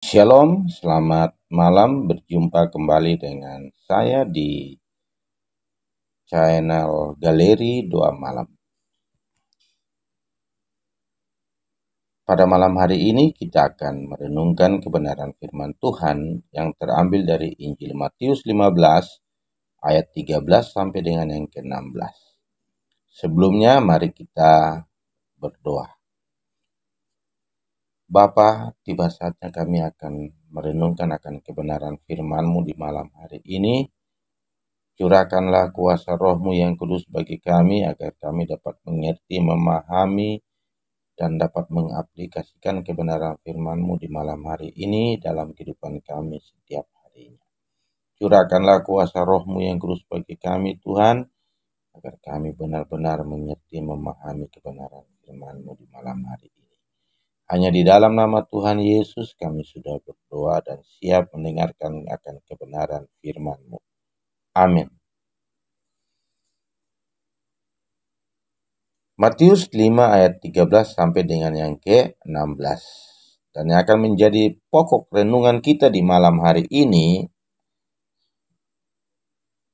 Shalom, selamat malam. Berjumpa kembali dengan saya di channel Galeri Doa Malam. Pada malam hari ini kita akan merenungkan kebenaran firman Tuhan yang terambil dari Injil Matius 15 ayat 13 sampai dengan yang ke-16. Sebelumnya mari kita berdoa. Bapa, tiba saatnya kami akan merenungkan akan kebenaran firman-Mu di malam hari ini. Curahkanlah kuasa Roh-Mu yang kudus bagi kami agar kami dapat mengerti, memahami, dan dapat mengaplikasikan kebenaran firman-Mu di malam hari ini dalam kehidupan kami setiap harinya. Curahkanlah kuasa Roh-Mu yang kudus bagi kami, Tuhan, agar kami benar-benar mengerti, memahami kebenaran firman-Mu di malam hari ini. Hanya di dalam nama Tuhan Yesus kami sudah berdoa dan siap mendengarkan akan kebenaran firman-Mu. Amin. Matius 5 ayat 13 sampai dengan yang ke-16. Dan yang akan menjadi pokok renungan kita di malam hari ini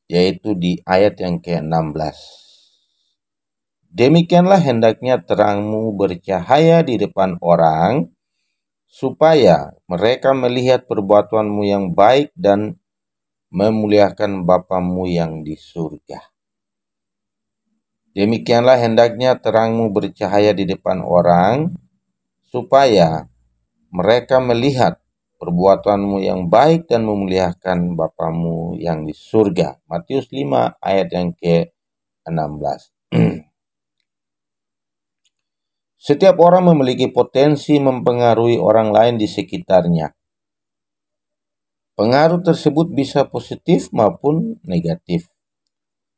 yaitu di ayat yang ke-16. Demikianlah hendaknya terangmu bercahaya di depan orang, supaya mereka melihat perbuatanmu yang baik dan memuliakan Bapamu yang di surga. Demikianlah hendaknya terangmu bercahaya di depan orang, supaya mereka melihat perbuatanmu yang baik dan memuliakan Bapamu yang di surga. Matius 5 ayat yang ke-16. Setiap orang memiliki potensi mempengaruhi orang lain di sekitarnya. Pengaruh tersebut bisa positif maupun negatif.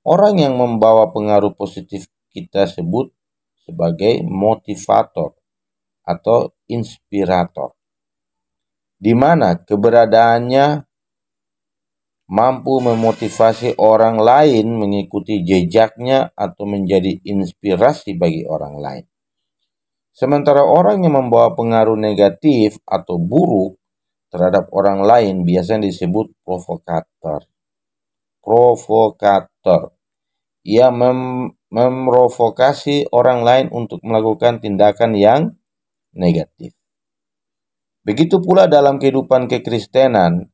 Orang yang membawa pengaruh positif kita sebut sebagai motivator atau inspirator, di mana keberadaannya mampu memotivasi orang lain mengikuti jejaknya atau menjadi inspirasi bagi orang lain. Sementara orang yang membawa pengaruh negatif atau buruk terhadap orang lain biasanya disebut provokator. Ia memprovokasi orang lain untuk melakukan tindakan yang negatif. Begitu pula dalam kehidupan kekristenan,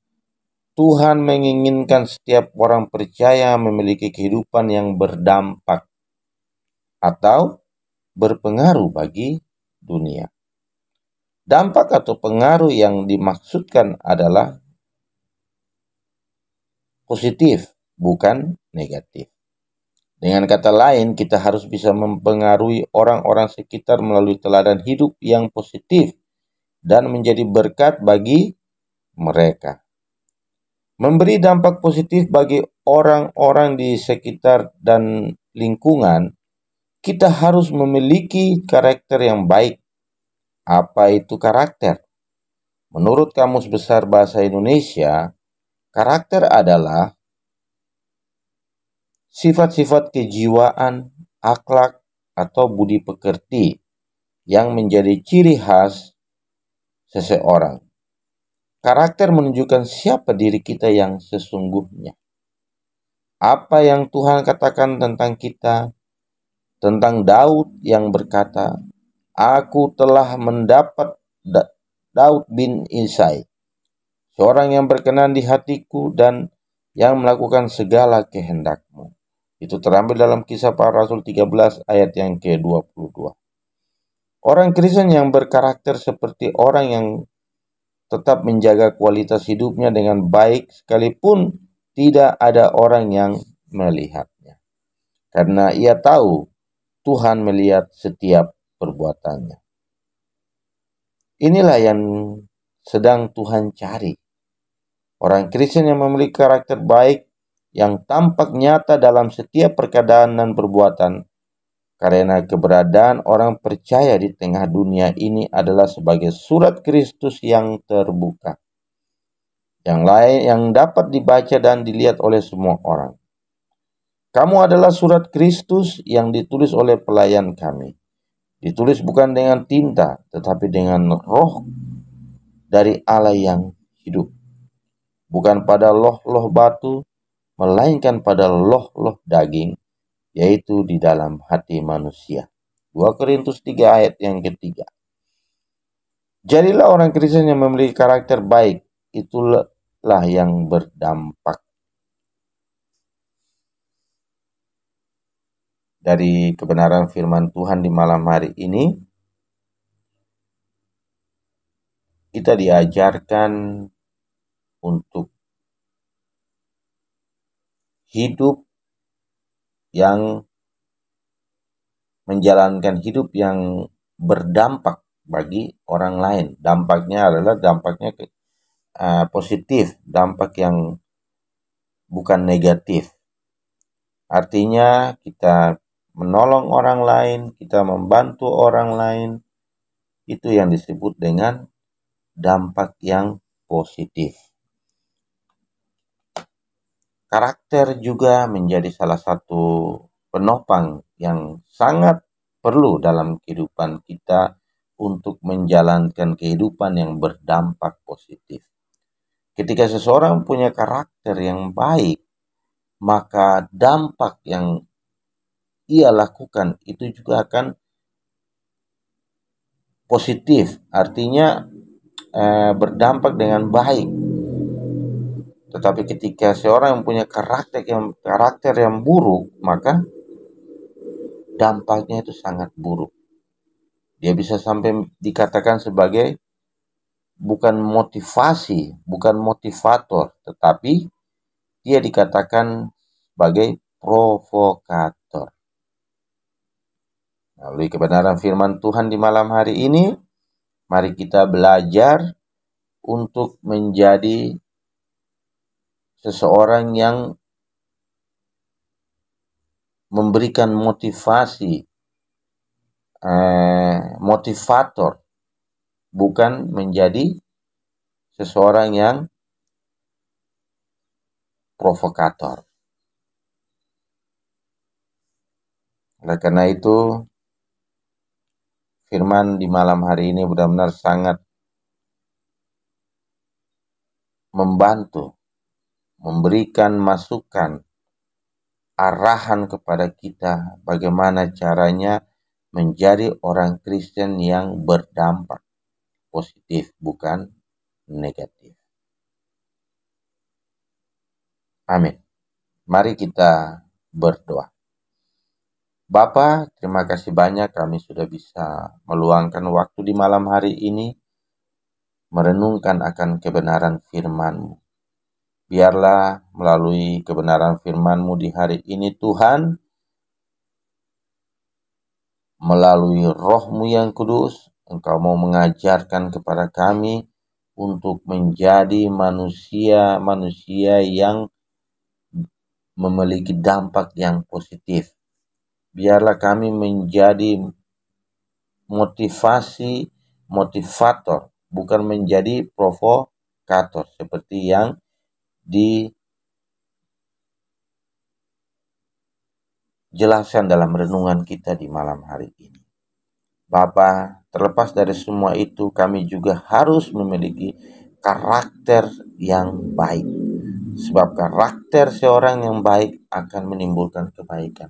Tuhan menginginkan setiap orang percaya memiliki kehidupan yang berdampak atau berpengaruh bagi dunia. Dampak atau pengaruh yang dimaksudkan adalah positif, bukan negatif. Dengan kata lain, kita harus bisa mempengaruhi orang-orang sekitar melalui teladan hidup yang positif dan menjadi berkat bagi mereka. Memberi dampak positif bagi orang-orang di sekitar dan lingkungan, kita harus memiliki karakter yang baik. Apa itu karakter? Menurut Kamus Besar Bahasa Indonesia, karakter adalah sifat-sifat kejiwaan, akhlak, atau budi pekerti yang menjadi ciri khas seseorang. Karakter menunjukkan siapa diri kita yang sesungguhnya. Apa yang Tuhan katakan tentang kita, tentang Daud yang berkata, "Aku telah mendapat Daud bin Isai, seorang yang berkenan di hatiku dan yang melakukan segala kehendakmu." Itu terambil dalam Kisah Para Rasul 13 ayat yang ke-22. Orang Kristen yang berkarakter seperti orang yang tetap menjaga kualitas hidupnya dengan baik sekalipun tidak ada orang yang melihatnya. Karena ia tahu Tuhan melihat setiap perbuatannya. Inilah yang sedang Tuhan cari. Orang Kristen yang memiliki karakter baik yang tampak nyata dalam setiap perkataan dan perbuatan, karena keberadaan orang percaya di tengah dunia ini adalah sebagai surat Kristus yang terbuka, yang dapat dibaca dan dilihat oleh semua orang. Kamu adalah surat Kristus yang ditulis oleh pelayan kami. Ditulis bukan dengan tinta, tetapi dengan roh, dari Allah yang hidup, bukan pada loh-loh batu, melainkan pada loh-loh daging, yaitu di dalam hati manusia. 2 Korintus 3 ayat yang ketiga. Jadilah orang Kristen yang memiliki karakter baik, itulah yang berdampak. Dari kebenaran firman Tuhan di malam hari ini, kita diajarkan untuk hidup yang menjalankan hidup yang berdampak bagi orang lain. Dampaknya adalah positif, dampak yang bukan negatif. Artinya kita menolong orang lain, kita membantu orang lain, itu yang disebut dengan dampak yang positif. Karakter juga menjadi salah satu penopang yang sangat perlu dalam kehidupan kita untuk menjalankan kehidupan yang berdampak positif. Ketika seseorang punya karakter yang baik, maka dampak yang ia lakukan itu juga akan positif, artinya berdampak dengan baik. Tetapi ketika seorang yang punya karakter yang buruk, maka dampaknya itu sangat buruk. Dia bisa sampai dikatakan sebagai bukan motivasi, bukan motivator, tetapi dia dikatakan sebagai provokator. Melalui kebenaran firman Tuhan di malam hari ini, mari kita belajar untuk menjadi seseorang yang memberikan motivasi, motivator, bukan menjadi seseorang yang provokator. Oleh karena itu, firman di malam hari ini benar-benar sangat membantu, memberikan masukan, arahan kepada kita bagaimana caranya menjadi orang Kristen yang berdampak positif, bukan negatif. Amin. Mari kita berdoa. Bapa, terima kasih banyak kami sudah bisa meluangkan waktu di malam hari ini merenungkan akan kebenaran firman-Mu. Biarlah melalui kebenaran firman-Mu di hari ini Tuhan, melalui Roh-Mu yang kudus, Engkau mau mengajarkan kepada kami untuk menjadi manusia yang memiliki dampak yang positif. Biarlah kami menjadi motivator, bukan menjadi provokator, seperti yang dijelaskan dalam renungan kita di malam hari ini. Bapa, terlepas dari semua itu, kami juga harus memiliki karakter yang baik. Sebab karakter seorang yang baik akan menimbulkan kebaikan.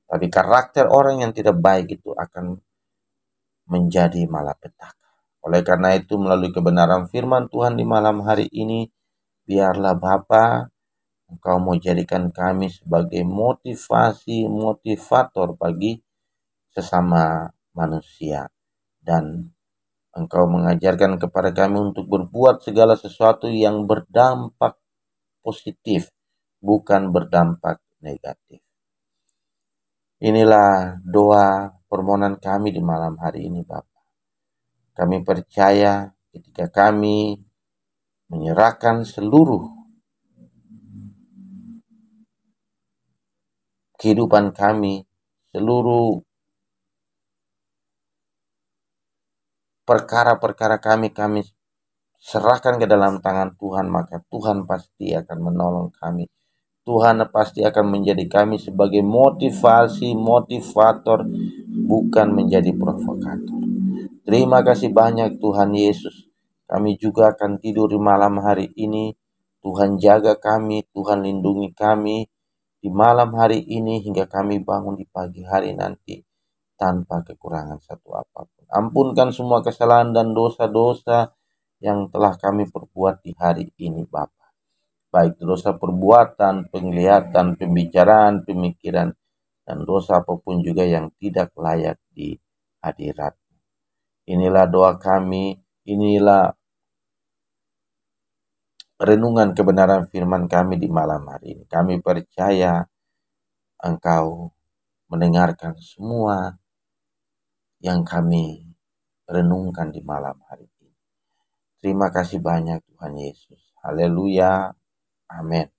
Tapi karakter orang yang tidak baik itu akan menjadi malapetaka. Oleh karena itu, melalui kebenaran firman Tuhan di malam hari ini, biarlah Bapa, Engkau mau jadikan kami sebagai motivator bagi sesama manusia. Dan Engkau mengajarkan kepada kami untuk berbuat segala sesuatu yang berdampak positif, bukan berdampak negatif. Inilah doa permohonan kami di malam hari ini, Bapak. Kami percaya ketika kami menyerahkan seluruh kehidupan kami, seluruh perkara-perkara kami serahkan ke dalam tangan Tuhan, maka Tuhan pasti akan menolong kami. Tuhan pasti akan menjadi kami sebagai motivator, bukan menjadi provokator. Terima kasih banyak Tuhan Yesus, kami juga akan tidur di malam hari ini. Tuhan jaga kami, Tuhan lindungi kami di malam hari ini hingga kami bangun di pagi hari nanti tanpa kekurangan satu apapun. Ampunkan semua kesalahan dan dosa-dosa yang telah kami perbuat di hari ini, Bapa. Baik dosa perbuatan, penglihatan, pembicaraan, pemikiran, dan dosa apapun juga yang tidak layak di hadirat. Inilah doa kami, inilah renungan kebenaran firman kami di malam hari ini. Kami percaya Engkau mendengarkan semua yang kami renungkan di malam hari ini. Terima kasih banyak Tuhan Yesus. Haleluya. Amin.